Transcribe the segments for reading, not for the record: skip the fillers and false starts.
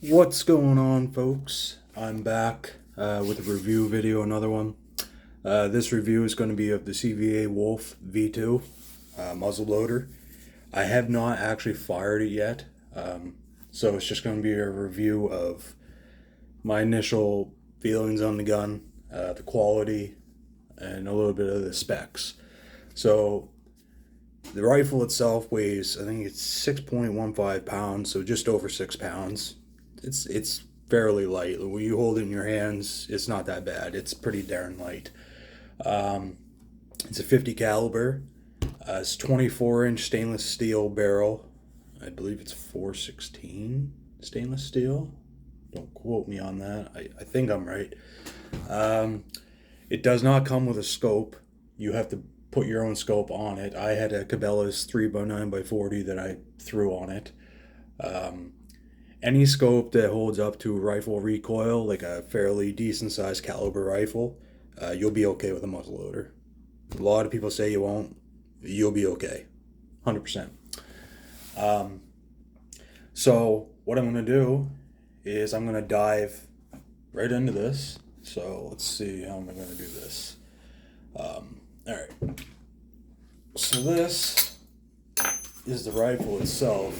What's going on, folks? I'm back with a review video, another one. This review is going to be of the CVA Wolf V2 muzzle loader. I have not actually fired it yet, so it's just going to be a review of my initial feelings on the gun, the quality, and a little bit of the specs. So the rifle itself weighs, I think it's 6.15 pounds, so just over 6 pounds. It's fairly light. When you hold it in your hands, it's not that bad. It's pretty darn light. It's a 50 caliber. It's 24-inch stainless steel barrel. I believe it's 416 stainless steel. Don't quote me on that. I think I'm right. It does not come with a scope. You have to put your own scope on it. I had a Cabela's 3x9x40 that I threw on it. Any scope that holds up to rifle recoil, like a fairly decent sized caliber rifle, you'll be okay with a muzzleloader. A lot of people say you won't. You'll be okay, 100%. So what I'm going to do is I'm going to dive right into this. So let's see, how am I going to do this? All right. So this is the rifle itself.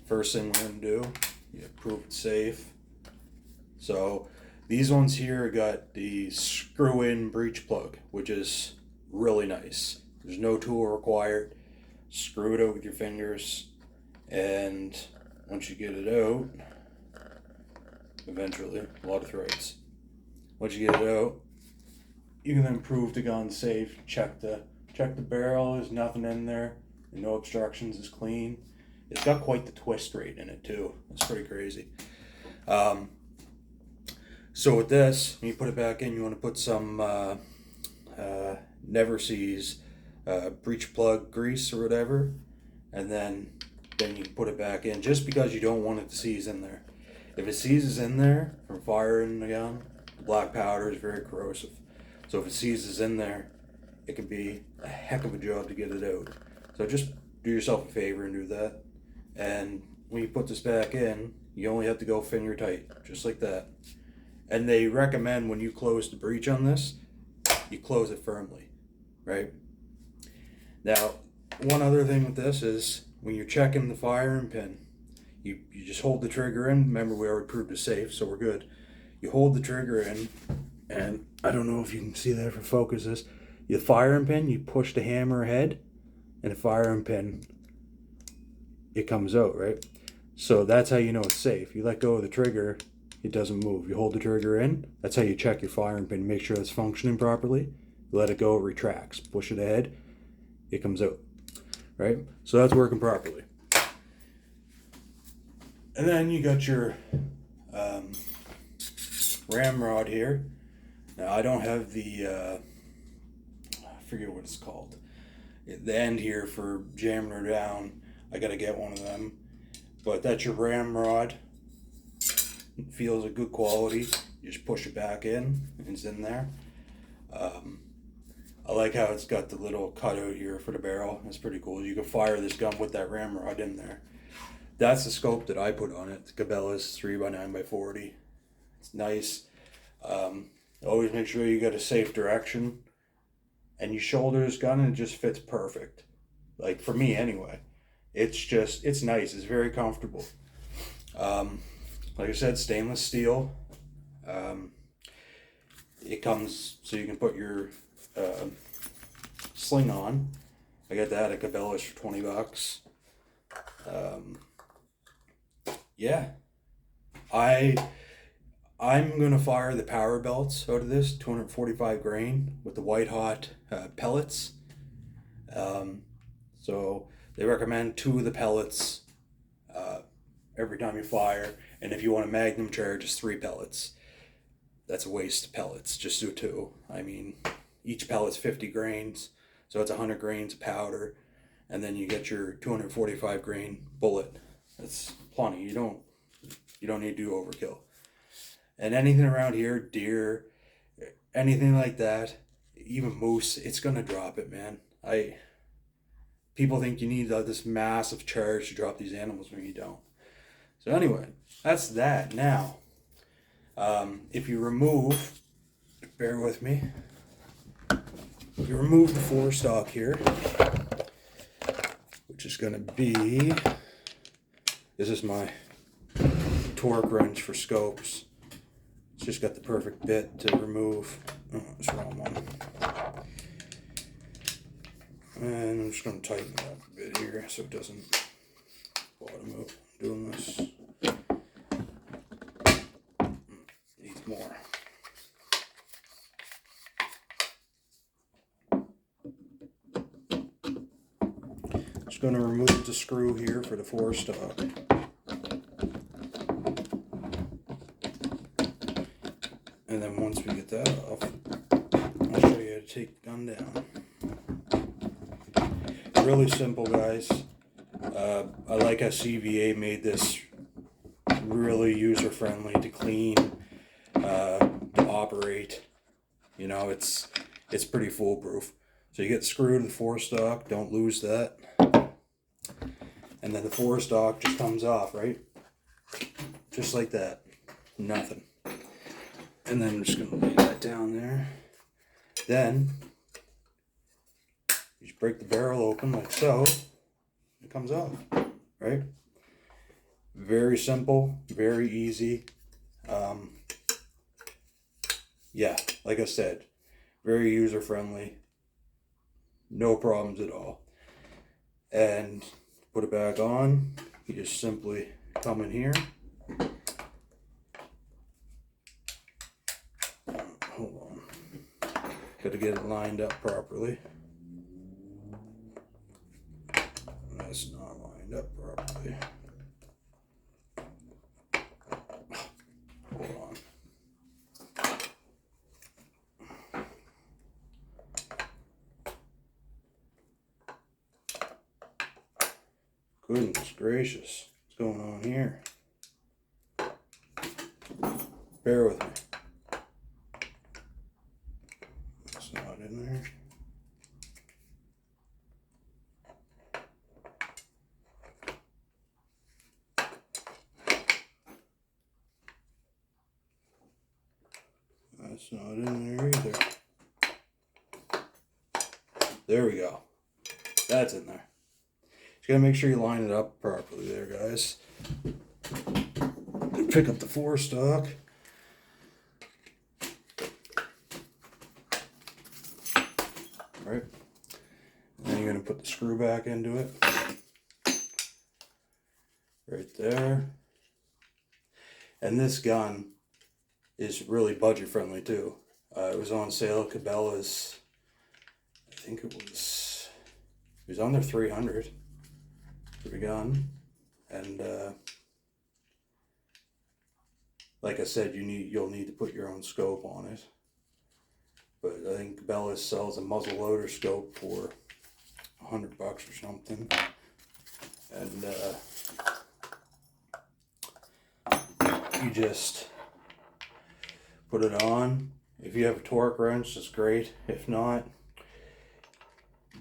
First thing we're going to do, you prove it's safe. So these ones here got the screw-in breech plug, which is really nice. There's no tool required. Screw it out with your fingers, and once you get it out, eventually, a lot of threads. Once you get it out, you can then prove the gun's safe. Check the barrel. There's nothing in there. No obstructions. Is clean. It's got quite the twist rate in it too. It's pretty crazy. So with this, when you put it back in, you want to put some Never Sees breech plug grease or whatever, and then you put it back in. Just because you don't want it to seize in there. If it seizes in there from firing the gun, the black powder is very corrosive. So if it seizes in there, it can be a heck of a job to get it out. So just do yourself a favor and do that. And when you put this back in, you only have to go finger tight, just like that. And they recommend when you close the breech on this, you close it firmly, right? Now, one other thing with this is when you're checking the firing pin, you just hold the trigger in. Remember, we already proved it's safe, so we're good. You hold the trigger in, and I don't know if you can see that if it focuses. The firing pin, you push the hammer ahead, and the firing pin, it comes out, right? So that's how you know it's safe. You let go of the trigger, it doesn't move. You hold the trigger in, that's how you check your firing pin, make sure it's functioning properly. You let it go, it retracts. Push it ahead, it comes out, right? So that's working properly. And then you got your ramrod here. Now I don't have the, I forget what it's called. The end here for jamming her down. I gotta get one of them. But that's your ramrod. It feels a good quality. You just push it back in, and it's in there. I like how it's got the little cutout here for the barrel. It's pretty cool. You can fire this gun with that ramrod in there. That's the scope that I put on it. The Cabela's 3x9x40. It's nice. Always make sure you got a safe direction. And you shoulder this gun and it just fits perfect. Like for me anyway. It's nice. It's very comfortable. Like I said, stainless steel. It comes so you can put your sling on. I got that at Cabela's for $20. Yeah. I'm gonna fire the power belts out of this 245 grain with the white hot pellets. So they recommend 2 of the pellets every time you fire, and if you want a magnum charge, it's 3 pellets. That's a waste of pellets. Just do 2. I mean, each pellet's 50 grains, so it's 100 grains of powder, and then you get your 245 grain bullet. That's plenty. You don't need to do overkill. And anything around here, deer, anything like that, even moose, it's gonna drop it, man. People think you need this massive charge to drop these animals when you don't. So anyway, that's that. Now, if you remove, bear with me, if you remove the forestock here, which is going to be, this is my torque wrench for scopes. It's just got the perfect bit to remove. Oh, it's the wrong one. And I'm just going to tighten it up a bit here so it doesn't bottom out. I'm doing this. Needs more. Just going to remove the screw here for the forestock. And then once we get that off, I'll show you how to take the gun down. Really simple, guys. I like how CVA made this really user-friendly to clean, to operate. You know, it's pretty foolproof. So you get the screw to the forestock, don't lose that. And then the forestock just comes off, right? Just like that. Nothing. And then I'm just going to lay that down there. Then, you just break the barrel open like so. It comes off, right? Very simple, very easy. Yeah, like I said, very user-friendly. No problems at all. And put it back on. You just simply come in here. Hold on. Got to get it lined up properly. That's not lined up properly. Hold on. Goodness gracious. What's going on here? Bear with me. It's not in there. That's not in there either. There we go. That's in there. Just gotta make sure you line it up properly there, guys. Pick up the forestock. Right. And then you're gonna put the screw back into it. Right there. And this gun is really budget friendly too. It was on sale at Cabela's. I think it was under 300 for the gun. And like I said, you'll need to put your own scope on it. But I think Cabela's sells a muzzle loader scope for $100 or something. And you just put it on. If you have a torque wrench, that's great. If not,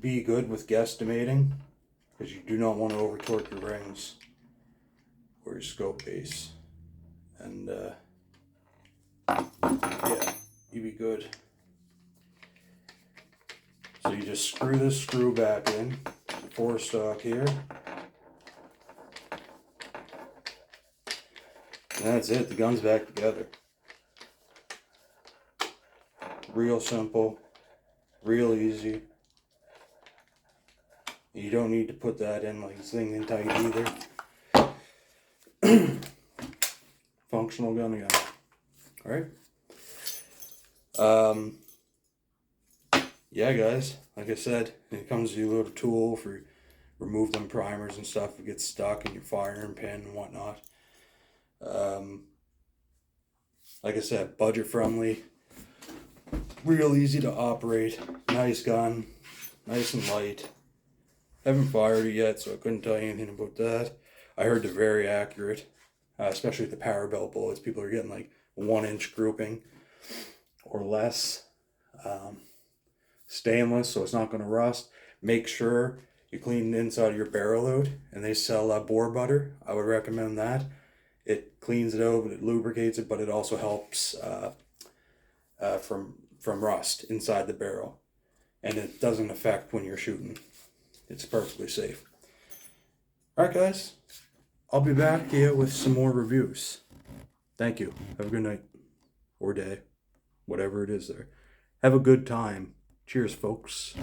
be good with guesstimating, because you do not want to over torque your rings or your scope base. And yeah, you be good. So you just screw this screw back in, the forestock here. And that's it, the gun's back together. Real simple, real easy. You don't need to put that in like thing in tight either. Functional gun again. Alright. Yeah, guys, like I said, it comes with a little tool for remove them primers and stuff if it gets stuck in your firing pin and whatnot. Like I said, budget friendly, real easy to operate, nice gun, nice and light. Haven't fired it yet, so I couldn't tell you anything about that. I heard they're very accurate, especially with the power belt bullets. People are getting like 1-inch grouping or less. Stainless, so it's not going to rust. Make sure you clean the inside of your barrel out, and they sell bore butter. I would recommend that. It cleans it out, it lubricates it, but it also helps from rust inside the barrel, and it doesn't affect when you're shooting. It's perfectly safe. All right, guys, I'll be back here with some more reviews. Thank you. Have a good night or day, whatever it is there. Have a good time. Cheers, folks.